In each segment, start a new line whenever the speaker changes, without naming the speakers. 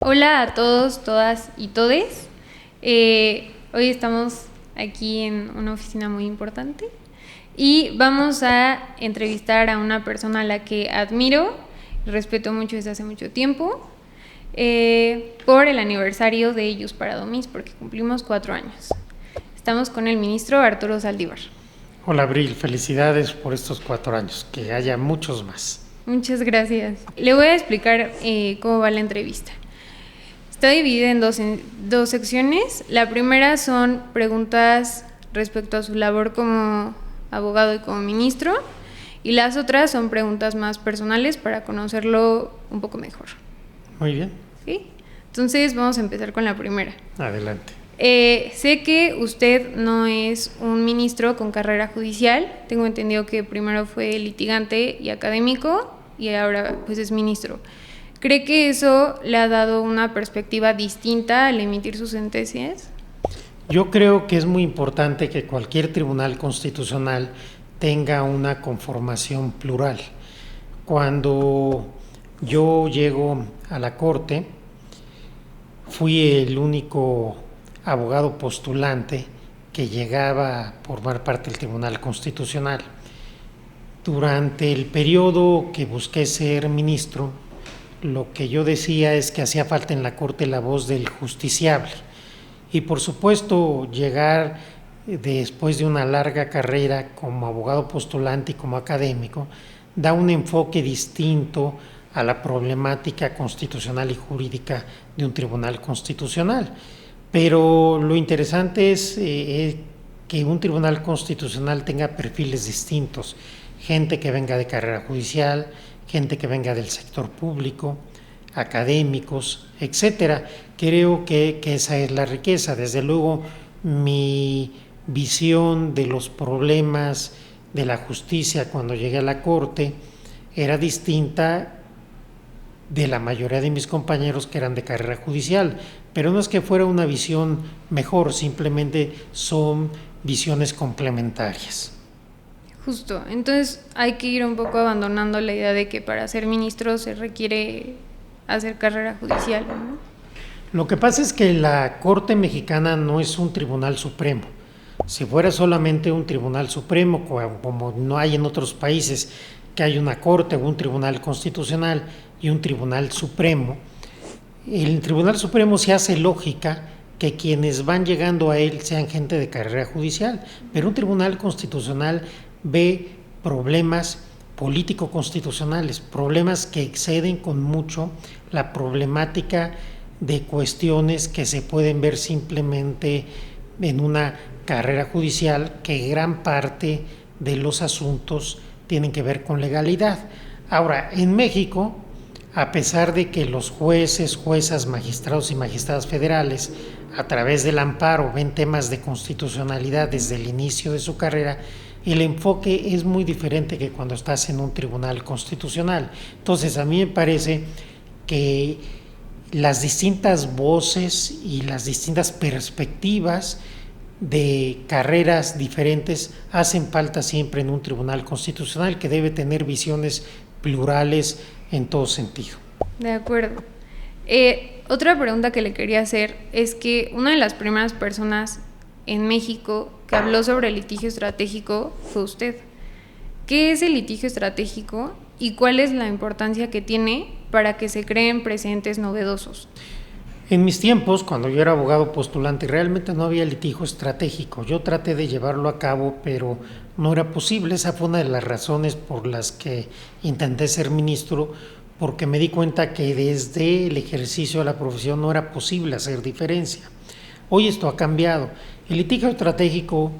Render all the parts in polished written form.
Hola a todos, todas y todes. Hoy estamos aquí en una oficina muy importante y vamos a entrevistar a una persona a la que admiro y respeto mucho desde hace mucho tiempo por el aniversario de Ius para Domis, porque cumplimos 4 años. Estamos con el ministro Arturo Saldívar.
Hola Abril, felicidades por estos 4 años, que haya muchos más.
Muchas gracias. Le voy a explicar cómo va la entrevista. Está dividida en dos secciones. La primera son preguntas respecto a su labor como abogado y como ministro, y las otras son preguntas más personales para conocerlo un poco mejor.
Muy bien.
¿Sí? Entonces vamos a empezar con la primera.
Adelante.
Sé que usted no es un ministro con carrera judicial. Tengo entendido que primero fue litigante y académico y ahora pues es ministro. ¿Cree que eso le ha dado una perspectiva distinta al emitir sus sentencias?
Yo creo que es muy importante que cualquier tribunal constitucional tenga una conformación plural. Cuando yo llego a la Corte, fui el único abogado postulante que llegaba a formar parte del Tribunal Constitucional. Durante el periodo que busqué ser ministro, lo que yo decía es que hacía falta en la Corte la voz del justiciable. Y por supuesto, llegar después de una larga carrera como abogado postulante y como académico, da un enfoque distinto a la problemática constitucional y jurídica de un tribunal constitucional. Pero lo interesante es que un tribunal constitucional tenga perfiles distintos, gente que venga de carrera judicial, gente que venga del sector público, académicos, etcétera. Creo que esa es la riqueza. Desde luego, mi visión de los problemas de la justicia cuando llegué a la Corte era distinta de la mayoría de mis compañeros que eran de carrera judicial, pero no es que fuera una visión mejor, simplemente son visiones complementarias.
Justo, entonces hay que ir un poco abandonando la idea de que para ser ministro se requiere hacer carrera judicial, ¿no?
Lo que pasa es que la Corte Mexicana no es un tribunal supremo. Si fuera solamente un tribunal supremo, como no hay en otros países, que hay una Corte o un tribunal constitucional y un tribunal supremo, el Tribunal Supremo se hace lógica que quienes van llegando a él sean gente de carrera judicial, pero un tribunal constitucional ve problemas político-constitucionales, problemas que exceden con mucho la problemática de cuestiones que se pueden ver simplemente en una carrera judicial, que gran parte de los asuntos tienen que ver con legalidad. Ahora, en México, a pesar de que los jueces, juezas, magistrados y magistradas federales, a través del amparo, ven temas de constitucionalidad desde el inicio de su carrera, el enfoque es muy diferente que cuando estás en un tribunal constitucional. Entonces, a mí me parece que las distintas voces y las distintas perspectivas de carreras diferentes hacen falta siempre en un tribunal constitucional, que debe tener visiones plurales en todo sentido.
De acuerdo. Otra pregunta que le quería hacer es que una de las primeras personas en México que habló sobre el litigio estratégico fue usted. ¿Qué es el litigio estratégico y cuál es la importancia que tiene para que se creen precedentes novedosos?
En mis tiempos, cuando yo era abogado postulante, realmente no había litigio estratégico. Yo traté de llevarlo a cabo, pero no era posible. Esa fue una de las razones por las que intenté ser ministro, porque me di cuenta que desde el ejercicio de la profesión no era posible hacer diferencia. Hoy esto ha cambiado. El litigio estratégico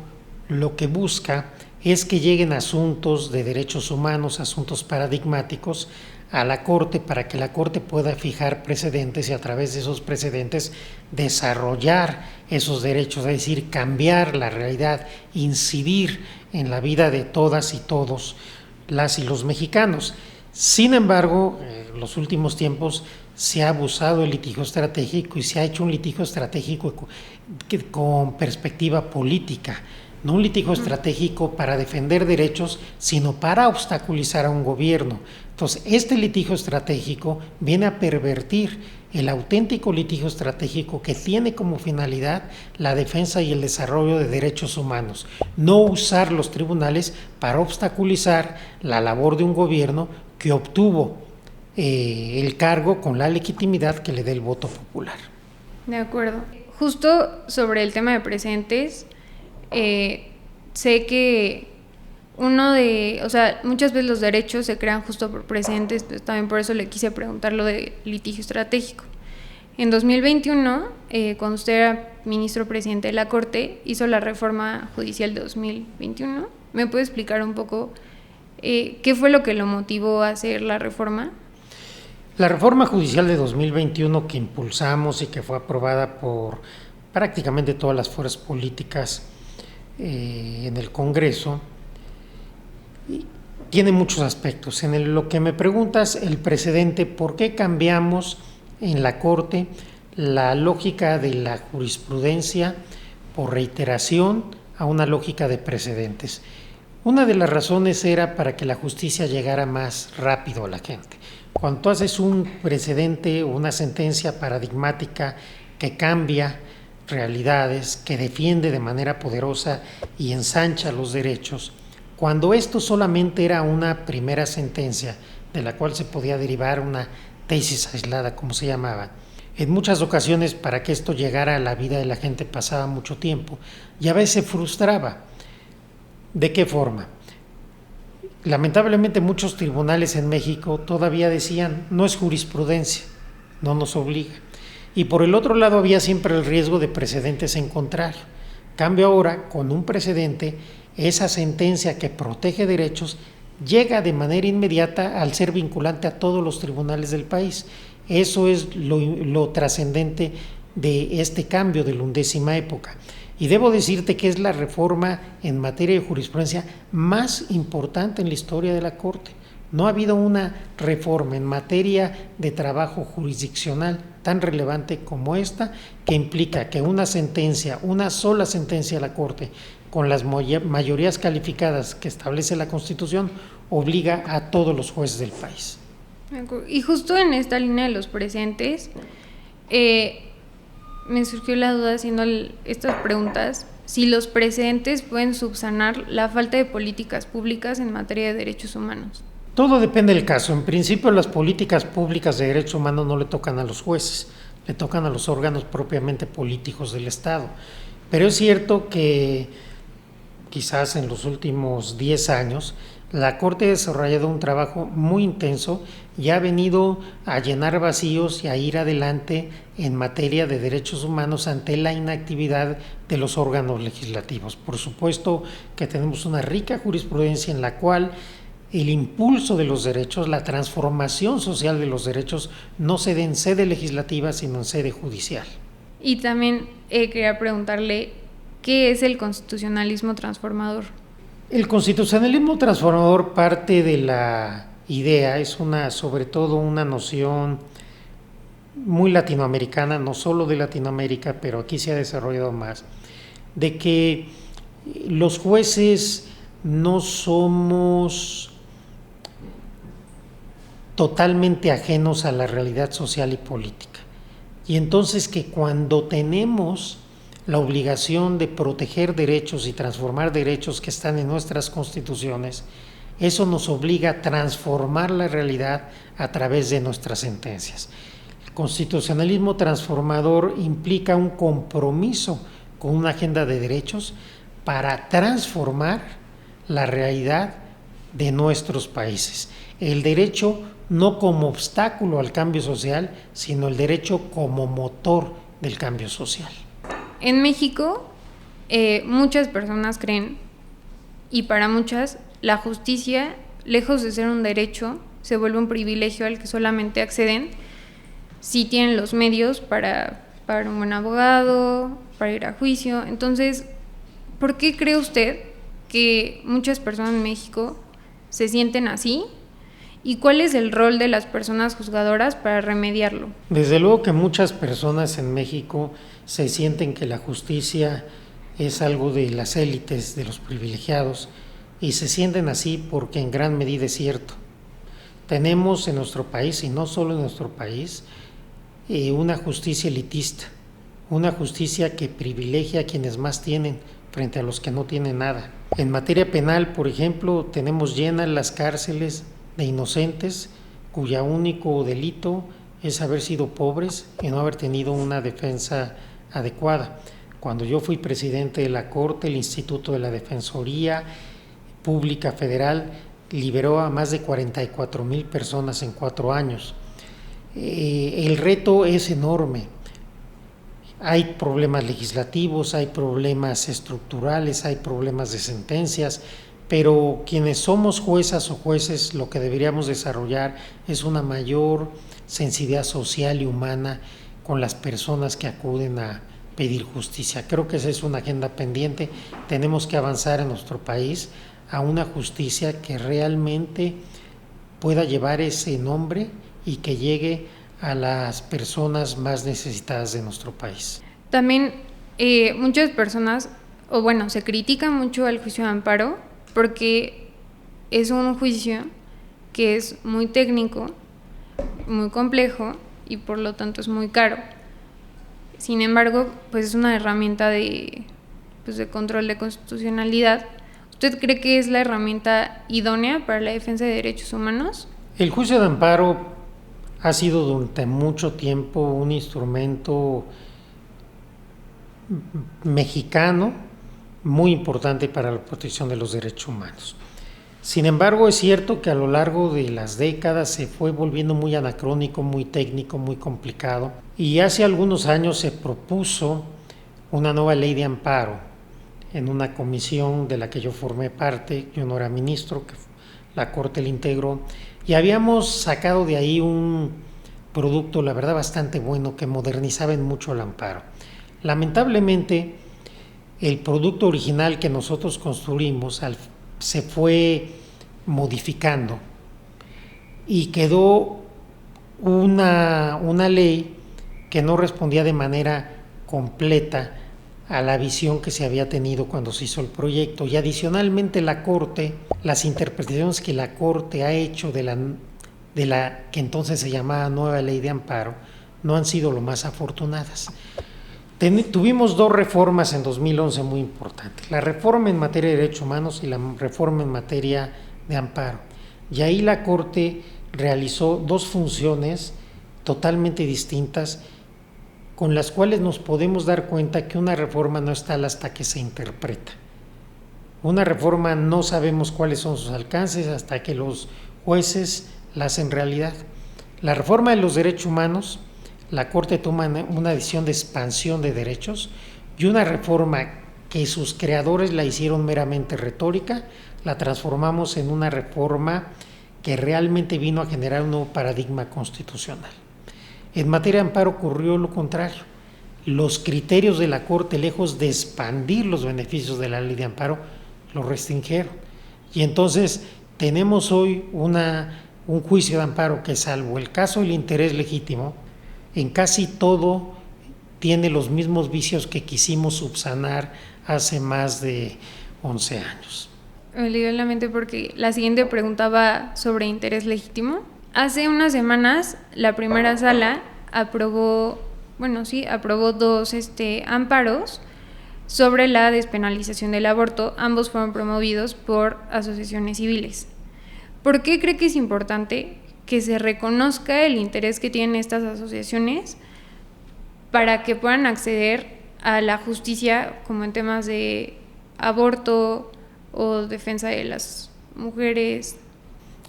lo que busca es que lleguen asuntos de derechos humanos, asuntos paradigmáticos, a la Corte, para que la Corte pueda fijar precedentes y a través de esos precedentes desarrollar esos derechos, es decir, cambiar la realidad, incidir en la vida de todas y todos las y los mexicanos. Sin embargo, en los últimos tiempos se ha abusado del litigio estratégico y se ha hecho un litigio estratégico con perspectiva política. no un litigio estratégico para defender derechos, sino para obstaculizar a un gobierno. Entonces, este litigio estratégico viene a pervertir el auténtico litigio estratégico que tiene como finalidad la defensa y el desarrollo de derechos humanos, no usar los tribunales para obstaculizar la labor de un gobierno que obtuvo el cargo con la legitimidad que le dé el voto popular.
De acuerdo. Justo sobre el tema de precedentes, sé que muchas veces los derechos se crean justo por precedentes, pues también por eso le quise preguntar lo de litigio estratégico. En 2021, cuando usted era ministro presidente de la Corte, hizo la reforma judicial de 2021. ¿Me puede explicar un poco qué fue lo que lo motivó a hacer la reforma?
La reforma judicial de 2021 que impulsamos y que fue aprobada por prácticamente todas las fuerzas políticas en el Congreso, tiene muchos aspectos. Lo que me preguntas, el precedente, ¿por qué cambiamos en la Corte la lógica de la jurisprudencia por reiteración a una lógica de precedentes? Una de las razones era para que la justicia llegara más rápido a la gente. Cuando tú haces un precedente o una sentencia paradigmática que cambia realidades, que defiende de manera poderosa y ensancha los derechos, cuando esto solamente era una primera sentencia de la cual se podía derivar una tesis aislada, como se llamaba, en muchas ocasiones para que esto llegara a la vida de la gente pasaba mucho tiempo y a veces se frustraba. ¿De qué forma? Lamentablemente muchos tribunales en México todavía decían, no es jurisprudencia, no nos obliga. Y por el otro lado había siempre el riesgo de precedentes en contrario. Cambio ahora, con un precedente, esa sentencia que protege derechos llega de manera inmediata al ser vinculante a todos los tribunales del país. Eso es lo trascendente de este cambio de la 11ª época. Y debo decirte que es la reforma en materia de jurisprudencia más importante en la historia de la Corte. No ha habido una reforma en materia de trabajo jurisdiccional tan relevante como esta, que implica que una sola sentencia de la Corte, con las mayorías calificadas que establece la Constitución, obliga a todos los jueces del país.
Y justo en esta línea de los precedentes, me surgió la duda haciendo estas preguntas, si los precedentes pueden subsanar la falta de políticas públicas en materia de derechos humanos.
Todo depende del caso. En principio, las políticas públicas de derechos humanos no le tocan a los jueces, le tocan a los órganos propiamente políticos del Estado. Pero es cierto que quizás en los últimos 10 años la Corte ha desarrollado un trabajo muy intenso y ha venido a llenar vacíos y a ir adelante en materia de derechos humanos ante la inactividad de los órganos legislativos. Por supuesto que tenemos una rica jurisprudencia en la cual el impulso de los derechos, la transformación social de los derechos no se da en sede legislativa, sino en sede judicial.
Y también quería preguntarle, ¿qué es el constitucionalismo transformador?
El constitucionalismo transformador parte de la idea, es sobre todo una noción muy latinoamericana, no solo de Latinoamérica, pero aquí se ha desarrollado más, de que los jueces no somos totalmente ajenos a la realidad social y política. Y entonces que cuando tenemos la obligación de proteger derechos y transformar derechos que están en nuestras constituciones, eso nos obliga a transformar la realidad a través de nuestras sentencias. El constitucionalismo transformador implica un compromiso con una agenda de derechos para transformar la realidad de nuestros países. El derecho no como obstáculo al cambio social, sino el derecho como motor del cambio social.
En México, muchas personas creen, y para muchas, la justicia, lejos de ser un derecho, se vuelve un privilegio al que solamente acceden si tienen los medios para pagar un buen abogado, para ir a juicio. Entonces, ¿por qué cree usted que muchas personas en México se sienten así? ¿Y cuál es el rol de las personas juzgadoras para remediarlo?
Desde luego que muchas personas en México se sienten que la justicia es algo de las élites, de los privilegiados, y se sienten así porque en gran medida es cierto. Tenemos en nuestro país, y no solo en nuestro país, una justicia elitista, una justicia que privilegia a quienes más tienen frente a los que no tienen nada. En materia penal, por ejemplo, tenemos llenas las cárceles de inocentes cuya único delito es haber sido pobres y no haber tenido una defensa adecuada. Cuando yo fui presidente de la Corte, el Instituto de la Defensoría Pública Federal liberó a más de 44,000 personas en 4 años. El reto es enorme. Hay problemas legislativos, hay problemas estructurales, hay problemas de sentencias, pero quienes somos juezas o jueces lo que deberíamos desarrollar es una mayor sensibilidad social y humana con las personas que acuden a pedir justicia. Creo que esa es una agenda pendiente. Tenemos que avanzar en nuestro país a una justicia que realmente pueda llevar ese nombre y que llegue a las personas más necesitadas de nuestro país.
También muchas personas, o bueno, se critica mucho el juicio de amparo porque es un juicio que es muy técnico, muy complejo y por lo tanto es muy caro. Sin embargo, pues es una herramienta de control de constitucionalidad. ¿Usted cree que es la herramienta idónea para la defensa de derechos humanos?
El juicio de amparo ha sido durante mucho tiempo un instrumento mexicano muy importante para la protección de los derechos humanos. Sin embargo, es cierto que a lo largo de las décadas se fue volviendo muy anacrónico, muy técnico, muy complicado, y hace algunos años se propuso una nueva ley de amparo en una comisión de la que yo formé parte. Yo no era ministro, que la Corte la integró, y habíamos sacado de ahí un producto, la verdad, bastante bueno, que modernizaba en mucho el amparo. Lamentablemente, el producto original que nosotros construimos se fue modificando y quedó una ley que no respondía de manera completa a la visión que se había tenido cuando se hizo el proyecto, y adicionalmente la Corte, las interpretaciones que la Corte ha hecho de la que entonces se llamaba Nueva Ley de Amparo no han sido lo más afortunadas. Tuvimos 2 reformas en 2011 muy importantes: la reforma en materia de derechos humanos y la reforma en materia de amparo. Y ahí la Corte realizó 2 funciones totalmente distintas, con las cuales nos podemos dar cuenta que una reforma no es tal hasta que se interpreta. Una reforma no sabemos cuáles son sus alcances hasta que los jueces la hacen realidad. La reforma de los derechos humanos, la Corte toma una decisión de expansión de derechos, y una reforma que sus creadores la hicieron meramente retórica, la transformamos en una reforma que realmente vino a generar un nuevo paradigma constitucional. En materia de amparo ocurrió lo contrario. Los criterios de la Corte, lejos de expandir los beneficios de la ley de amparo, los restringieron. Y entonces tenemos hoy un juicio de amparo que, salvo el caso del interés legítimo, en casi todo tiene los mismos vicios que quisimos subsanar hace más de 11 años.
Me leí la mente porque la siguiente pregunta va sobre interés legítimo. Hace unas semanas la primera sala aprobó 2 amparos sobre la despenalización del aborto. Ambos fueron promovidos por asociaciones civiles. ¿Por qué cree que es importante que se reconozca el interés que tienen estas asociaciones para que puedan acceder a la justicia, como en temas de aborto o defensa de las mujeres?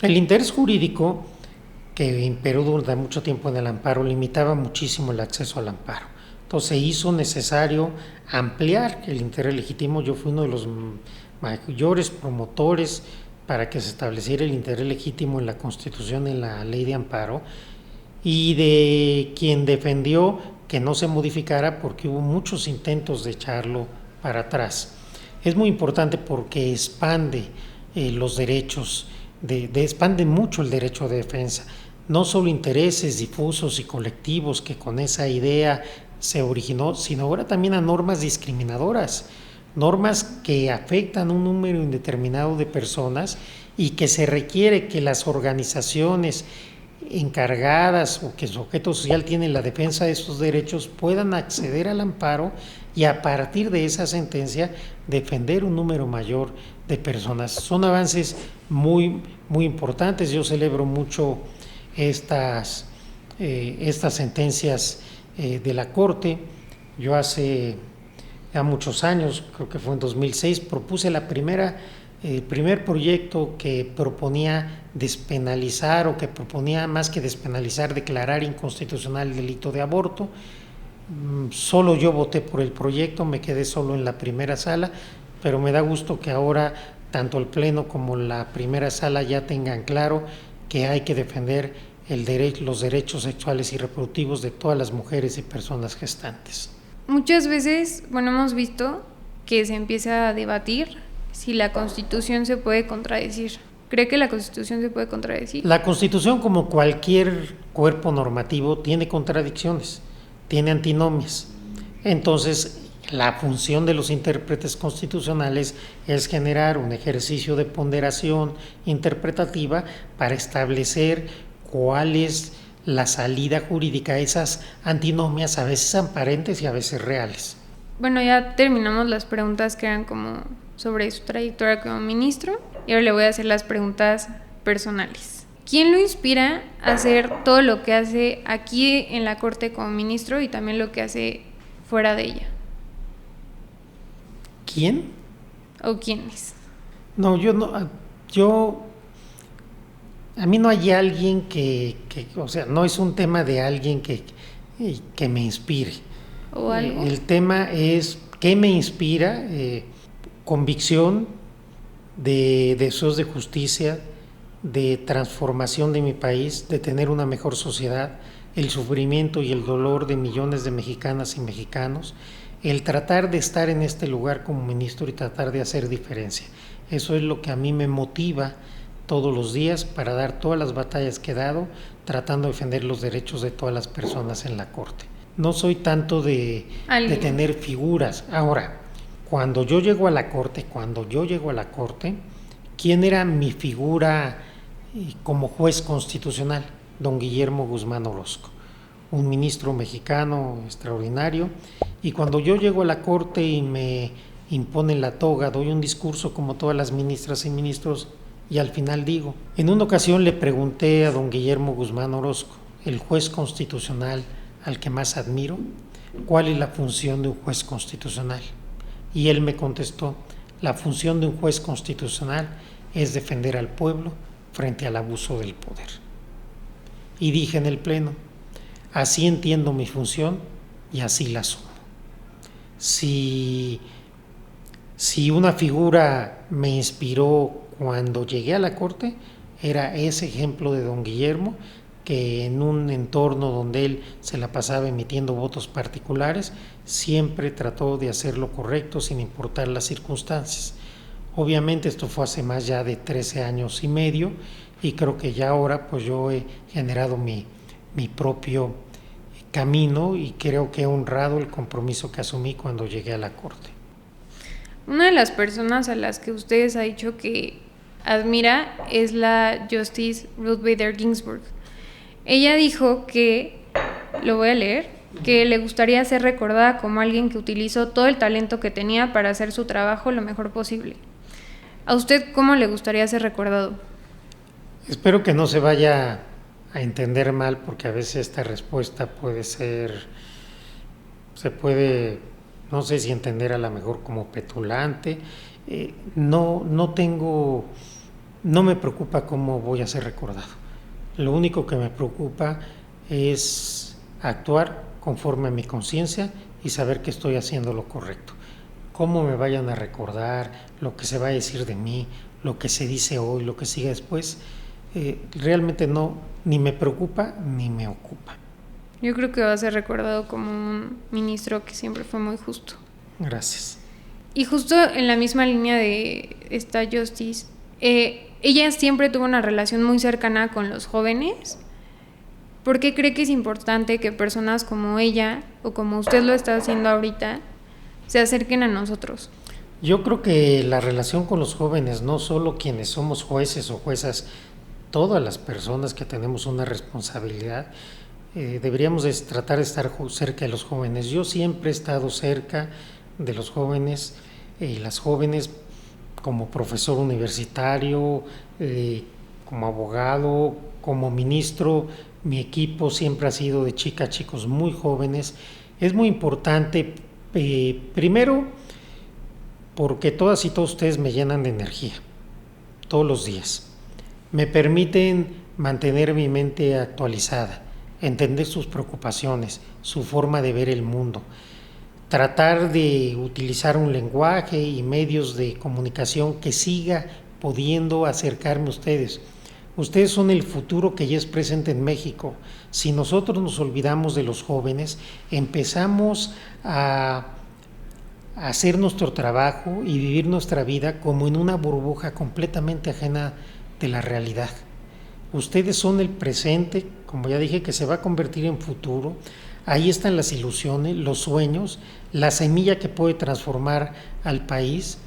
El interés jurídico que imperó durante mucho tiempo en el amparo limitaba muchísimo el acceso al amparo. Entonces se hizo necesario ampliar el interés legítimo. Yo fui uno de los mayores promotores para que se estableciera el interés legítimo en la Constitución, en la Ley de Amparo, y de quien defendió que no se modificara porque hubo muchos intentos de echarlo para atrás. Es muy importante porque expande los derechos, expande mucho el derecho de defensa. No solo intereses difusos y colectivos, que con esa idea se originó, sino ahora también a normas discriminadoras. normas que afectan un número indeterminado de personas y que se requiere que las organizaciones encargadas o que el sujeto social tiene la defensa de estos derechos puedan acceder al amparo y a partir de esa sentencia defender un número mayor de personas. Son avances muy importantes. Yo celebro mucho estas sentencias de la Corte. Yo hace ya muchos años, creo que fue en 2006, propuse el primer proyecto que proponía despenalizar o que proponía más que despenalizar, declarar inconstitucional el delito de aborto. Solo yo voté por el proyecto, me quedé solo en la primera sala, pero me da gusto que ahora tanto el Pleno como la primera sala ya tengan claro que hay que defender los derechos sexuales y reproductivos de todas las mujeres y personas gestantes.
Muchas veces, hemos visto que se empieza a debatir si la Constitución se puede contradecir. ¿Cree que la Constitución se puede contradecir?
La Constitución, como cualquier cuerpo normativo, tiene contradicciones, tiene antinomias. Entonces, la función de los intérpretes constitucionales es generar un ejercicio de ponderación interpretativa para establecer cuál es la salida jurídica a esas antinomias, a veces aparentes y a veces reales.
Ya terminamos las preguntas que eran como sobre su trayectoria como ministro y ahora le voy a hacer las preguntas personales. ¿Quién lo inspira a hacer todo lo que hace aquí en la Corte como ministro y también lo que hace fuera de ella?
¿Quién?
¿O quiénes?
No, a mí no hay alguien que no es un tema de alguien que me inspire.
¿O algo?
El tema es ¿qué me inspira? Convicción de deseos de justicia, de transformación de mi país, de tener una mejor sociedad, el sufrimiento y el dolor de millones de mexicanas y mexicanos, el tratar de estar en este lugar como ministro y tratar de hacer diferencia. Eso es lo que a mí me motiva todos los días para dar todas las batallas que he dado, tratando de defender los derechos de todas las personas en la Corte. No soy tanto de tener figuras. Ahora, cuando yo llego a la Corte, ¿quién era mi figura como juez constitucional? Don Guillermo Guzmán Orozco, un ministro mexicano extraordinario, y cuando yo llego a la Corte y me imponen la toga, doy un discurso como todas las ministras y ministros, y al final digo, en una ocasión le pregunté a don Guillermo Guzmán Orozco, el juez constitucional al que más admiro, ¿cuál es la función de un juez constitucional? Y él me contestó, la función de un juez constitucional es defender al pueblo frente al abuso del poder. Y dije en el Pleno, así entiendo mi función y así la asumo. Si una figura me inspiró cuando llegué a la Corte, era ese ejemplo de don Guillermo, que en un entorno donde él se la pasaba emitiendo votos particulares, siempre trató de hacer lo correcto sin importar las circunstancias. Obviamente esto fue hace más ya de 13 años y medio y creo que ya ahora pues yo he generado mi propio camino y creo que he honrado el compromiso que asumí cuando llegué a la Corte.
Una de las personas a las que ustedes ha dicho que admira es la Justice Ruth Bader Ginsburg. Ella dijo que, lo voy a leer, que le gustaría ser recordada como alguien que utilizó todo el talento que tenía para hacer su trabajo lo mejor posible. ¿A usted cómo le gustaría ser recordado?
Espero que no se vaya a entender mal, porque a veces esta respuesta se puede, no sé si entender a lo mejor como petulante. No me preocupa cómo voy a ser recordado. Lo único que me preocupa es actuar conforme a mi conciencia y saber que estoy haciendo lo correcto. Cómo me vayan a recordar, lo que se va a decir de mí, lo que se dice hoy, lo que sigue después, realmente ni me preocupa ni me ocupa.
Yo creo que va a ser recordado como un ministro que siempre fue muy justo.
Gracias.
Y justo en la misma línea de esta Justice, ella siempre tuvo una relación muy cercana con los jóvenes. ¿Por qué cree que es importante que personas como ella, o como usted lo está haciendo ahorita, se acerquen a nosotros?
Yo creo que la relación con los jóvenes, no solo quienes somos jueces o juezas, todas las personas que tenemos una responsabilidad, deberíamos tratar de estar cerca de los jóvenes. Yo siempre he estado cerca de los jóvenes y las jóvenes como profesor universitario, como abogado, como ministro. Mi equipo siempre ha sido de chicos muy jóvenes. Es muy importante, primero, porque todas y todos ustedes me llenan de energía todos los días. Me permiten mantener mi mente actualizada, entender sus preocupaciones, su forma de ver el mundo, tratar de utilizar un lenguaje y medios de comunicación que siga pudiendo acercarme a ustedes. Ustedes son el futuro que ya es presente en México. Si nosotros nos olvidamos de los jóvenes, empezamos a hacer nuestro trabajo y vivir nuestra vida como en una burbuja completamente ajena de la realidad. Ustedes son el presente, como ya dije, que se va a convertir en futuro. Ahí están las ilusiones, los sueños, la semilla que puede transformar al país.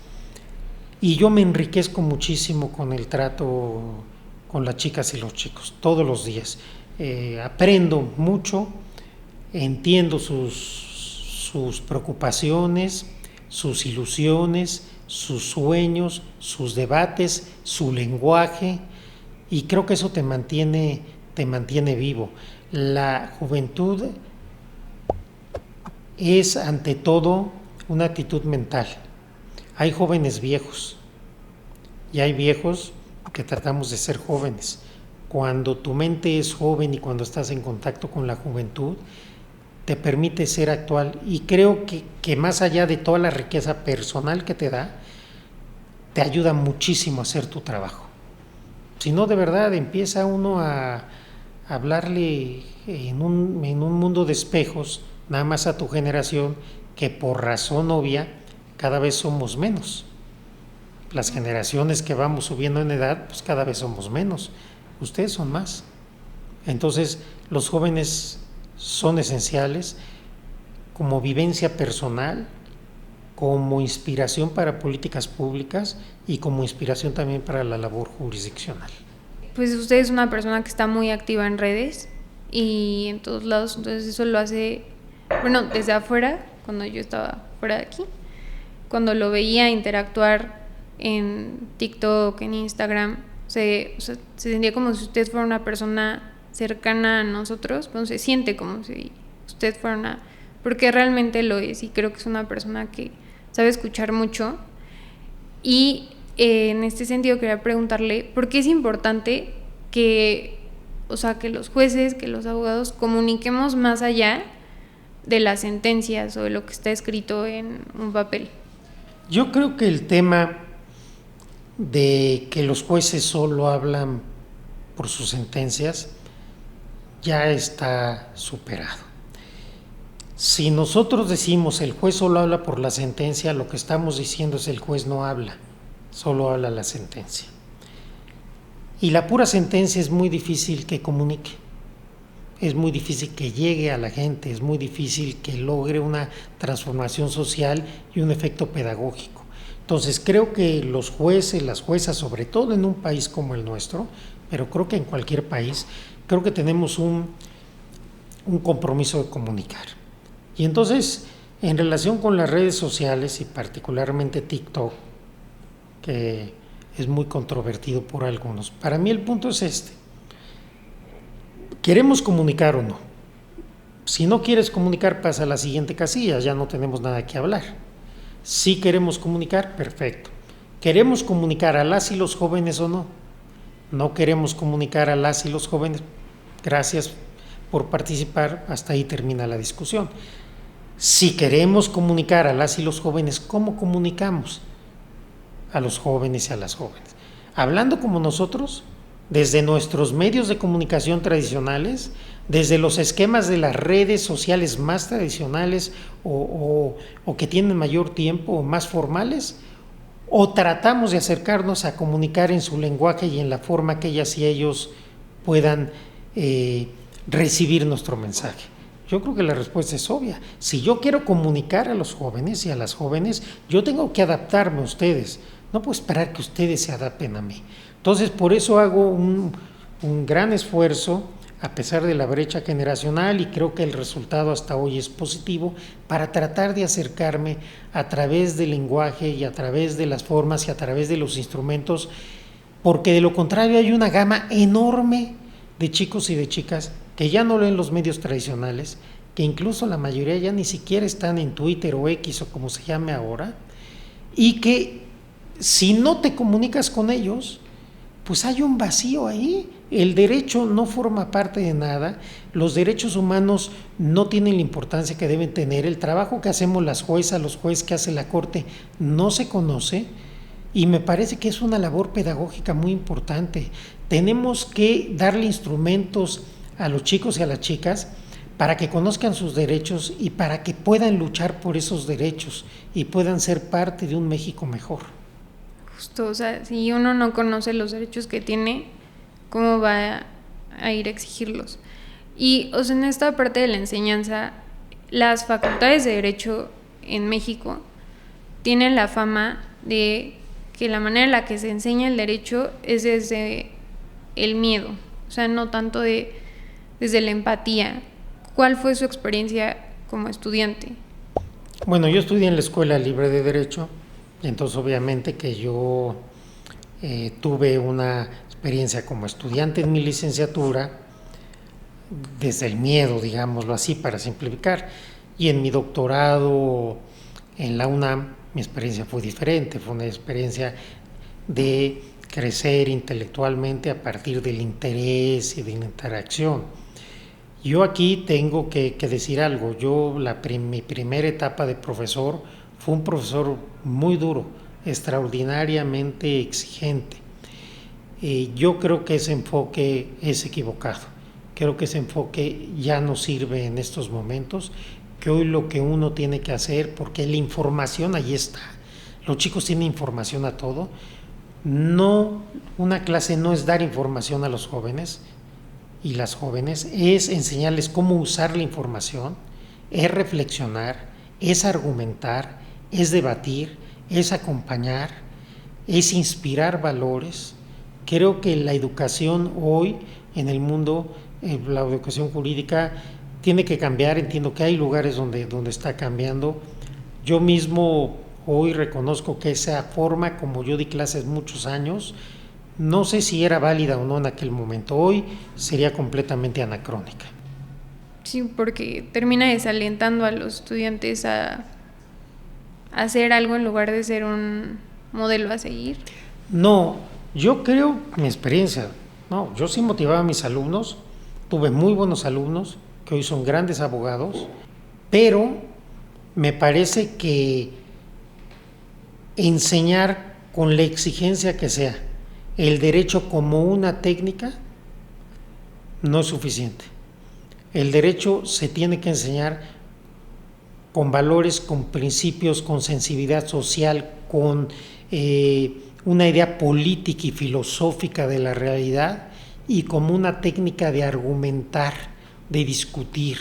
Y yo me enriquezco muchísimo con el trato con las chicas y los chicos, todos los días. Aprendo mucho, entiendo sus preocupaciones, sus ilusiones, sus sueños, sus debates, su lenguaje, y creo que eso te mantiene vivo. La juventud es ante todo una actitud mental. Hay jóvenes viejos y hay viejos que tratamos de ser jóvenes. Cuando tu mente es joven y cuando estás en contacto con la juventud, te permite ser actual, y creo que más allá de toda la riqueza personal que te da, te ayuda muchísimo a hacer tu trabajo. Si no, de verdad empieza uno a hablarle en un mundo de espejos, nada más a tu generación, que por razón obvia cada vez somos menos. Las generaciones que vamos subiendo en edad, pues cada vez somos menos. Ustedes son más. Entonces, los jóvenes son esenciales como vivencia personal, como inspiración para políticas públicas y como inspiración también para la labor jurisdiccional.
Pues usted es una persona que está muy activa en redes y en todos lados, entonces eso lo hace, bueno, desde afuera, cuando yo estaba fuera de aquí, cuando lo veía interactuar en TikTok, en Instagram, se sentía como si usted fuera una persona cercana a nosotros, bueno, se siente como si usted fuera una, porque realmente lo es, y creo que es una persona que sabe escuchar mucho. Y en este sentido quería preguntarle por qué es importante que, o sea, que los jueces, que los abogados comuniquemos más allá de las sentencias o de lo que está escrito en un papel.
Yo creo que el tema de que los jueces solo hablan por sus sentencias ya está superado. Si nosotros decimos el juez solo habla por la sentencia, lo que estamos diciendo es el juez no habla, solo habla la sentencia. Y la pura sentencia es muy difícil que comunique, es muy difícil que llegue a la gente, es muy difícil que logre una transformación social y un efecto pedagógico. Entonces creo que los jueces, las juezas, sobre todo en un país como el nuestro, pero creo que en cualquier país, creo que tenemos un compromiso de comunicar. Y entonces, en relación con las redes sociales y particularmente TikTok, que es muy controvertido por algunos, para mí el punto es este: ¿queremos comunicar o no? Si no quieres comunicar, pasa a la siguiente casilla, ya no tenemos nada que hablar. Si queremos comunicar, perfecto. ¿Queremos comunicar a las y los jóvenes o no? No queremos comunicar a las y los jóvenes, gracias por participar, hasta ahí termina la discusión. Si queremos comunicar a las y los jóvenes, ¿cómo comunicamos a los jóvenes y a las jóvenes? Hablando como nosotros, desde nuestros medios de comunicación tradicionales, desde los esquemas de las redes sociales más tradicionales o que tienen mayor tiempo o más formales, o tratamos de acercarnos a comunicar en su lenguaje y en la forma que ellas y ellos puedan recibir nuestro mensaje. Yo creo que la respuesta es obvia. Si yo quiero comunicar a los jóvenes y a las jóvenes, yo tengo que adaptarme a ustedes. No puedo esperar que ustedes se adapten a mí. Entonces, por eso hago un gran esfuerzo, a pesar de la brecha generacional, y creo que el resultado hasta hoy es positivo, para tratar de acercarme a través del lenguaje y a través de las formas y a través de los instrumentos, porque de lo contrario hay una gama enorme de chicos y de chicas que ya no leen los medios tradicionales, que incluso la mayoría ya ni siquiera están en Twitter o X o como se llame ahora, y que si no te comunicas con ellos, pues hay un vacío ahí. El derecho no forma parte de nada, los derechos humanos no tienen la importancia que deben tener, el trabajo que hacemos las juezas, los jueces que hace la Corte no se conoce, y me parece que es una labor pedagógica muy importante. Tenemos que darle instrumentos a los chicos y a las chicas para que conozcan sus derechos y para que puedan luchar por esos derechos y puedan ser parte de un México mejor.
Justo, o sea, si uno no conoce los derechos que tiene, ¿cómo va a ir a exigirlos? Y, o sea, en esta parte de la enseñanza, las facultades de Derecho en México tienen la fama de que la manera en la que se enseña el derecho es desde el miedo, o sea, no tanto desde la empatía. ¿Cuál fue su experiencia como estudiante?
Bueno, yo estudié en la Escuela Libre de Derecho, y entonces obviamente que yo tuve una experiencia como estudiante en mi licenciatura desde el miedo, digámoslo así, para simplificar, y en mi doctorado en la UNAM mi experiencia fue diferente, fue una experiencia de crecer intelectualmente a partir del interés y de la interacción. Yo aquí tengo que decir algo. Yo mi primera etapa de profesor fue un profesor muy duro, extraordinariamente exigente. Yo creo que ese enfoque es equivocado. Creo que ese enfoque ya no sirve en estos momentos, que hoy lo que uno tiene que hacer, porque la información ahí está, los chicos tienen información a todo. No, una clase no es dar información a los jóvenes y las jóvenes, es enseñarles cómo usar la información, es reflexionar, es argumentar, es debatir, es acompañar, es inspirar valores. Creo que la educación hoy en el mundo, la educación jurídica tiene que cambiar. Entiendo que hay lugares donde está cambiando. Yo mismo hoy reconozco que esa forma como yo di clases muchos años, no sé si era válida o no en aquel momento. Hoy sería completamente anacrónica.
Sí, porque termina desalentando a los estudiantes a hacer algo en lugar de ser un modelo a seguir.
No, yo creo, mi experiencia, no, yo sí motivaba a mis alumnos, tuve muy buenos alumnos que hoy son grandes abogados, pero me parece que enseñar con la exigencia que sea el derecho como una técnica no es suficiente. El derecho se tiene que enseñar con valores, con principios, con sensibilidad social, con una idea política y filosófica de la realidad, y como una técnica de argumentar, de discutir,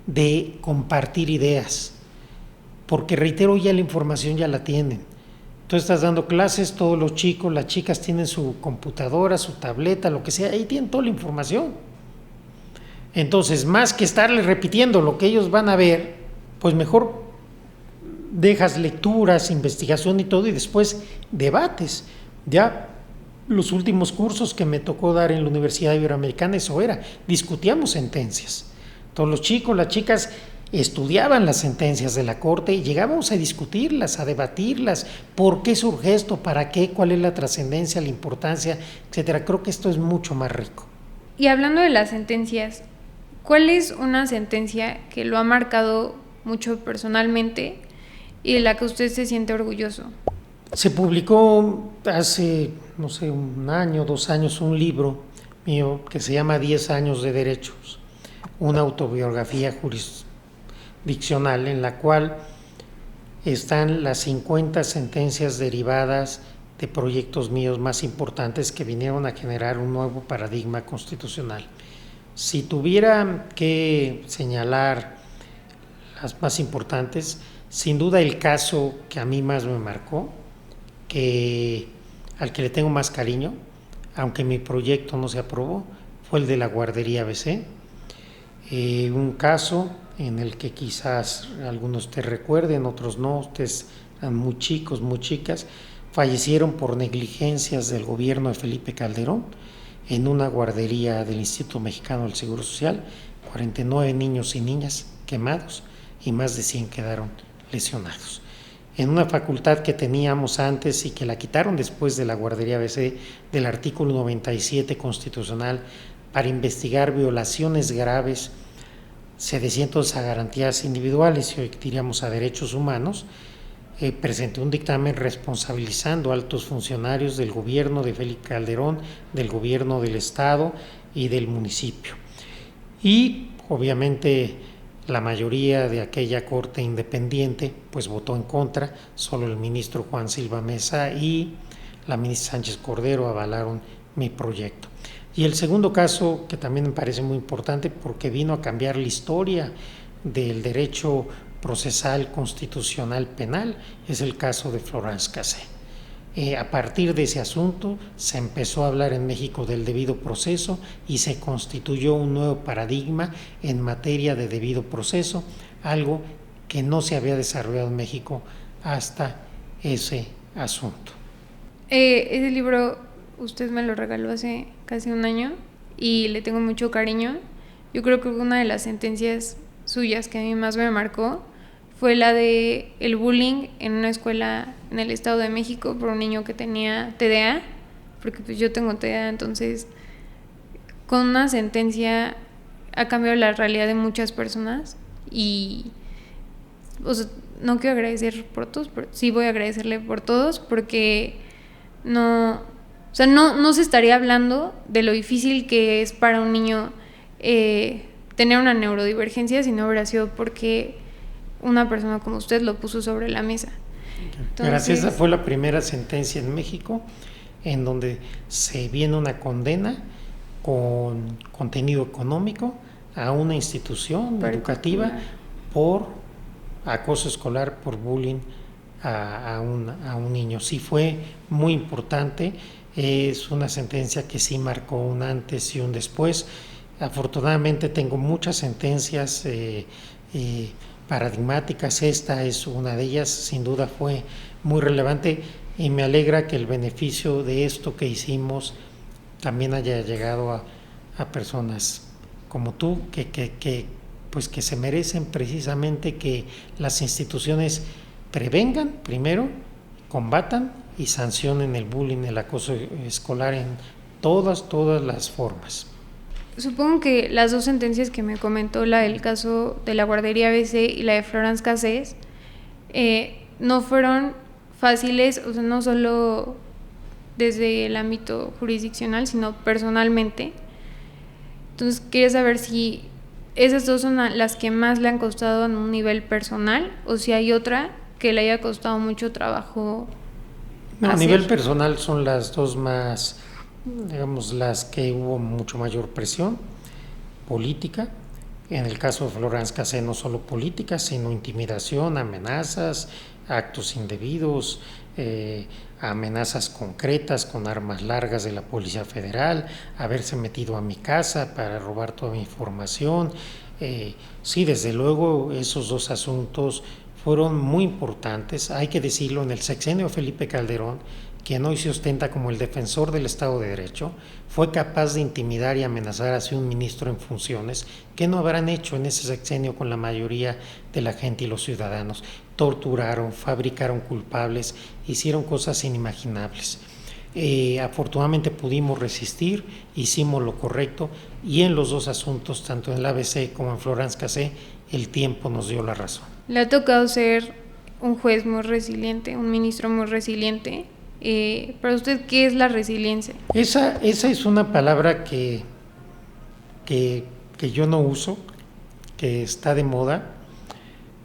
de compartir ideas. Porque reitero, ya la información ya la tienen. Tú estás dando clases, todos los chicos, las chicas tienen su computadora, su tableta, lo que sea, ahí tienen toda la información. Entonces, más que estarles repitiendo lo que ellos van a ver, pues mejor dejas lecturas, investigación y todo, y después debates. Ya los últimos cursos que me tocó dar en la Universidad Iberoamericana, eso era, discutíamos sentencias. Todos los chicos, las chicas estudiaban las sentencias de la Corte y llegábamos a discutirlas, a debatirlas, por qué surge esto, para qué, cuál es la trascendencia, la importancia, etcétera. Creo que esto es mucho más rico.
Y hablando de las sentencias, ¿cuál es una sentencia que lo ha marcado mucho personalmente y de la que usted se siente orgulloso?
Se publicó hace, no sé, 1 año, 2 años, un libro mío que se llama 10 años de derechos, una autobiografía jurisdiccional en la cual están las 50 sentencias derivadas de proyectos míos más importantes que vinieron a generar un nuevo paradigma constitucional. Si tuviera que señalar las más importantes, sin duda el caso que a mí más me marcó, al que le tengo más cariño, aunque mi proyecto no se aprobó, fue el de la guardería ABC. Un caso en el que quizás algunos te recuerden, otros no, ustedes eran muy chicos, muy chicas, fallecieron por negligencias del gobierno de Felipe Calderón en una guardería del Instituto Mexicano del Seguro Social, 49 niños y niñas quemados y más de 100 quedaron lesionados. En una facultad que teníamos antes y que la quitaron después de la guardería ABC del artículo 97 constitucional para investigar violaciones graves, se decía entonces a garantías individuales y hoy diríamos a derechos humanos, presenté un dictamen responsabilizando a altos funcionarios del gobierno de Felipe Calderón, del gobierno del estado y del municipio. Y obviamente la mayoría de aquella corte independiente pues votó en contra, solo el ministro Juan Silva Mesa y la ministra Sánchez Cordero avalaron mi proyecto. Y el segundo caso, que también me parece muy importante porque vino a cambiar la historia del derecho procesal constitucional penal, es el caso de Florence Cassé. A partir de ese asunto se empezó a hablar en México del debido proceso y se constituyó un nuevo paradigma en materia de debido proceso, algo que no se había desarrollado en México hasta ese asunto.
Ese libro usted me lo regaló hace casi un año y le tengo mucho cariño. Yo creo que una de las sentencias suyas que a mí más me marcó fue la de el bullying en una escuela en el Estado de México por un niño que tenía TDA, porque pues yo tengo TDA, entonces con una sentencia ha cambiado la realidad de muchas personas y o sea, no quiero agradecer por todos, pero sí voy a agradecerle por todos porque no se estaría hablando de lo difícil que es para un niño tener una neurodivergencia si no hubiera sido porque una persona como usted lo puso sobre la mesa.
Entonces, gracias, esa fue la primera sentencia en México en donde se viene una condena con contenido económico a una institución educativa por acoso escolar, por bullying a un niño. Sí fue muy importante, es una sentencia que sí marcó un antes y un después. Afortunadamente tengo muchas sentencias paradigmáticas, esta es una de ellas, sin duda fue muy relevante y me alegra que el beneficio de esto que hicimos también haya llegado a personas como tú pues que se merecen precisamente que las instituciones prevengan primero, combatan y sancionen el bullying, el acoso escolar en todas las formas.
Supongo que las dos sentencias que me comentó, la del caso de la guardería ABC y la de Florence Cassé, no fueron fáciles, o sea, no solo desde el ámbito jurisdiccional, sino personalmente. Entonces, quería saber si esas dos son las que más le han costado en un nivel personal o si hay otra que le haya costado mucho trabajo hacer.
A nivel personal son las dos más, digamos, las que hubo mucho mayor presión política. En el caso de Florence Cassé no solo política, sino intimidación, amenazas, actos indebidos, amenazas concretas con armas largas de la Policía Federal, haberse metido a mi casa para robar toda mi información. Sí, desde luego esos dos asuntos fueron muy importantes, hay que decirlo, en el sexenio de Felipe Calderón, quien hoy se ostenta como el defensor del Estado de Derecho, fue capaz de intimidar y amenazar a un ministro en funciones que no habrán hecho en ese sexenio con la mayoría de la gente y los ciudadanos. Torturaron, fabricaron culpables, hicieron cosas inimaginables. Afortunadamente pudimos resistir, hicimos lo correcto y en los dos asuntos, tanto en el ABC como en Florence Cassé, el tiempo nos dio la razón.
Le ha tocado ser un juez muy resiliente, un ministro muy resiliente. Para usted, ¿qué es la resiliencia?
Esa es una palabra que yo no uso, que está de moda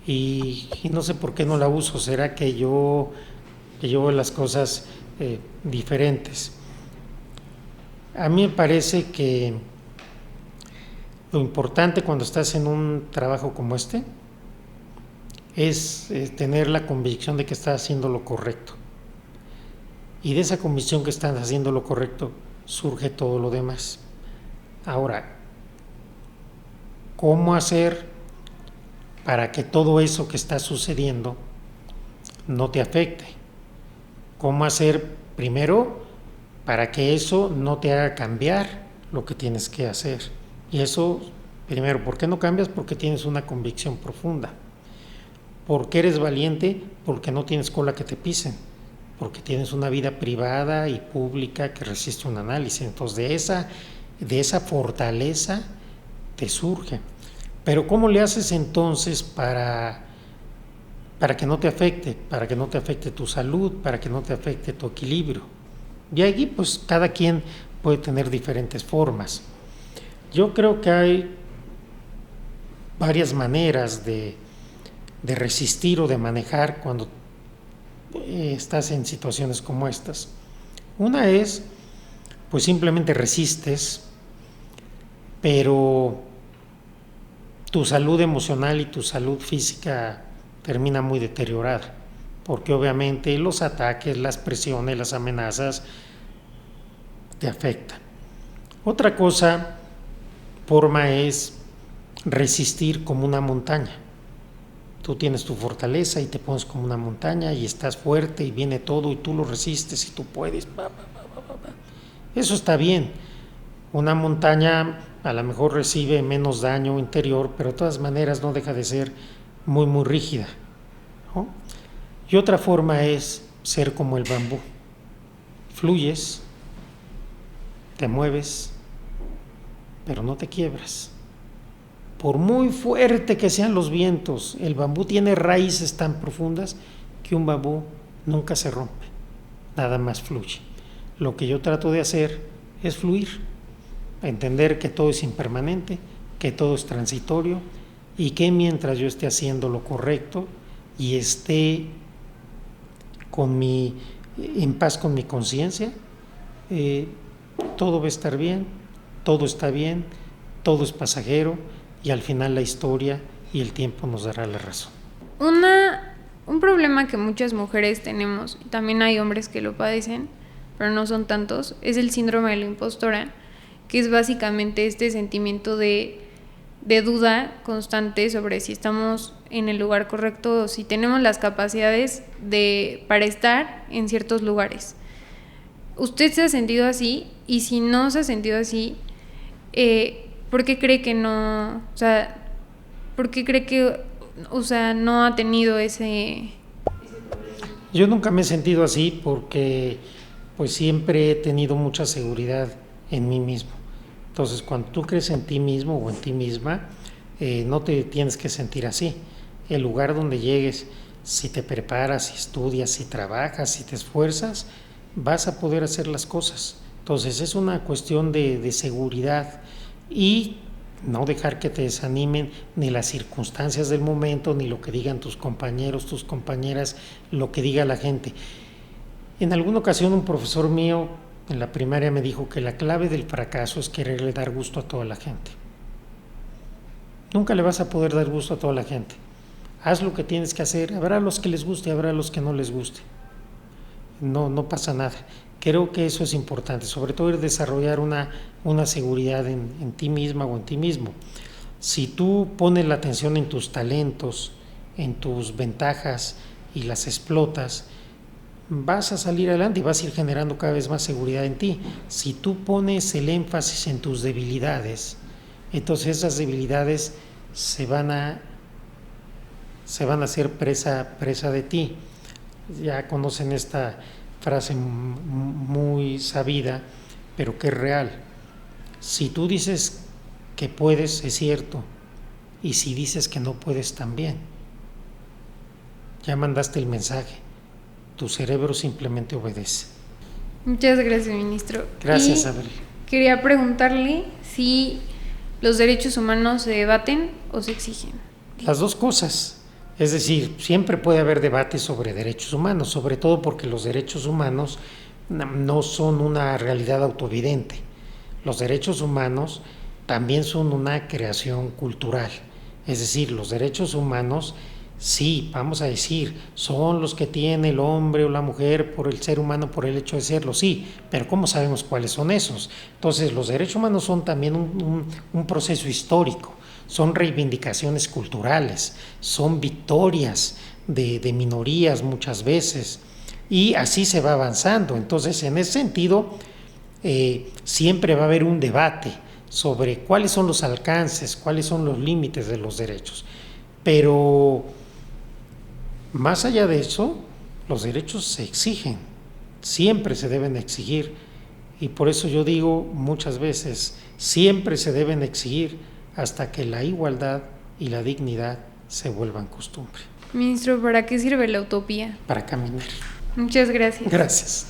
y no sé por qué no la uso. ¿Será que yo veo las cosas diferentes? A mí me parece que Lo importante cuando estás en un trabajo como este es tener la convicción de que estás haciendo lo correcto. Y de esa convicción que estás haciendo lo correcto surge todo lo demás. Ahora, ¿cómo hacer para que todo eso que está sucediendo no te afecte? ¿Cómo hacer primero para que eso no te haga cambiar lo que tienes que hacer? Y eso, primero, ¿por qué no cambias? Porque tienes una convicción profunda. ¿Por qué eres valiente? Porque no tienes cola que te pisen, porque tienes una vida privada y pública que resiste un análisis. Entonces de esa fortaleza te surge. Pero ¿cómo le haces entonces para que no te afecte? Para que no te afecte tu salud, para que no te afecte tu equilibrio. Y aquí pues cada quien puede tener diferentes formas. Yo creo que hay varias maneras de resistir o de manejar cuando estás en situaciones como estas. Una es, pues simplemente resistes, pero tu salud emocional y tu salud física termina muy deteriorada, porque obviamente los ataques, las presiones, las amenazas te afectan. Otra forma es resistir como una montaña. Tú tienes tu fortaleza y te pones como una montaña y estás fuerte y viene todo y tú lo resistes y tú puedes. Eso está bien. Una montaña a lo mejor recibe menos daño interior, pero de todas maneras no deja de ser muy, muy rígida, ¿no? Y otra forma es ser como el bambú. Fluyes, te mueves, pero no te quiebras. Por muy fuerte que sean los vientos, el bambú tiene raíces tan profundas que un bambú nunca se rompe, nada más fluye. Lo que yo trato de hacer es fluir, entender que todo es impermanente, que todo es transitorio y que mientras yo esté haciendo lo correcto y esté en paz con mi conciencia, todo va a estar bien, todo está bien, todo es pasajero y al final la historia y el tiempo nos dará la razón.
Un problema que muchas mujeres tenemos, y también hay hombres que lo padecen, pero no son tantos, es el síndrome de la impostora, que es básicamente este sentimiento de duda constante sobre si estamos en el lugar correcto o si tenemos las capacidades para estar en ciertos lugares. ¿Usted se ha sentido así? Y si no se ha sentido así, ¿por qué cree que no? O sea, ¿por qué cree que, no ha tenido ese problema?
Yo nunca me he sentido así porque pues siempre he tenido mucha seguridad en mí mismo. Entonces, cuando tú crees en ti mismo o en ti misma, no te tienes que sentir así. El lugar donde llegues, si te preparas, si estudias, si trabajas, si te esfuerzas, vas a poder hacer las cosas. Entonces, es una cuestión de seguridad y no dejar que te desanimen ni las circunstancias del momento, ni lo que digan tus compañeros, tus compañeras, lo que diga la gente. En alguna ocasión un profesor mío en la primaria me dijo que la clave del fracaso es quererle dar gusto a toda la gente. Nunca le vas a poder dar gusto a toda la gente. Haz lo que tienes que hacer, habrá los que les guste, habrá los que no les guste. No pasa nada. Creo que eso es importante, sobre todo el desarrollar una seguridad en ti misma o en ti mismo. Si tú pones la atención en tus talentos, en tus ventajas y las explotas, vas a salir adelante y vas a ir generando cada vez más seguridad en ti. Si tú pones el énfasis en tus debilidades, entonces esas debilidades se van a hacer presa de ti. Ya conocen esta frase muy sabida, pero que es real. Si tú dices que puedes, es cierto, y si dices que no puedes, también. Ya mandaste el mensaje, tu cerebro simplemente obedece.
Muchas gracias, ministro.
Gracias, Abril.
Quería preguntarle si los derechos humanos se debaten o se exigen.
Las dos cosas. Es decir, siempre puede haber debates sobre derechos humanos, sobre todo porque los derechos humanos no son una realidad autoevidente. Los derechos humanos también son una creación cultural. Es decir, los derechos humanos, sí, vamos a decir, son los que tiene el hombre o la mujer por el ser humano, por el hecho de serlo, sí, pero ¿cómo sabemos cuáles son esos? Entonces, los derechos humanos son también un proceso histórico, son reivindicaciones culturales, son victorias de minorías muchas veces, y así se va avanzando. Entonces, en ese sentido, siempre va a haber un debate sobre cuáles son los alcances, cuáles son los límites de los derechos. Pero más allá de eso, los derechos se exigen, siempre se deben exigir, y por eso yo digo muchas veces, siempre se deben exigir hasta que la igualdad y la dignidad se vuelvan costumbre.
Ministro, ¿para qué sirve la utopía?
Para caminar.
Muchas gracias.
Gracias.